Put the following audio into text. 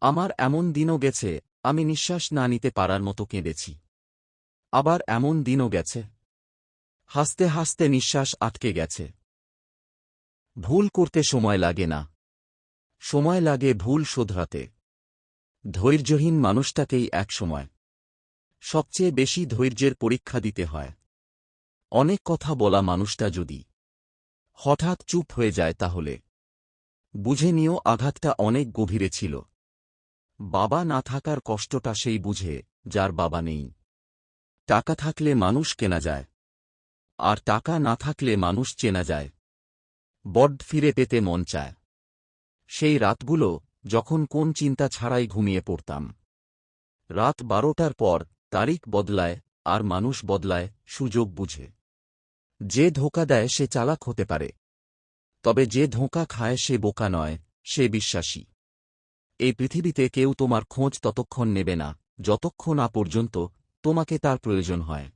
আমার এমন দিনও গেছে আমি নিঃশ্বাস না নিতে পারার মতো কেঁদেছি। আবার এমন দিনও গেছে হাসতে হাসতে নিঃশ্বাস আটকে গেছে। ভুল করতে সময় লাগে না, সময় লাগে ভুল শোধরাতে। ধৈর্যহীন মানুষটাকেই একসময় সবচেয়ে বেশি ধৈর্যের পরীক্ষা দিতে হয়। অনেক কথা বলা মানুষটা যদি হঠাৎ চুপ হয়ে যায় তাহলে বুঝে নিও আঘাতটা অনেক গভীরে ছিল। বাবা না থাকার কষ্টটা সেই বুঝে যার বাবা নেই। টাকা থাকলে মানুষ কেনা যায়, আর টাকা না থাকলে মানুষ চেনা যায়। বড্ড ফিরে পেতে মন চায় সেই রাতগুলো যখন কোন চিন্তা ছাড়াই ঘুমিয়ে পড়তাম। রাত 12টার পর তারিখ বদলায় আর মানুষ বদলায় সুযোগ বুঝে। যে ধোঁকা দেয় সে চালাক হতে পারে, তবে যে ধোঁকা খায় সে বোকা নয়, সে বিশ্বাসী। এই পৃথিবীতে কেউ তোমার খোঁজ ততক্ষণ নেবে না যতক্ষণ না পর্যন্ত তোমাকে তার প্রয়োজন হয়।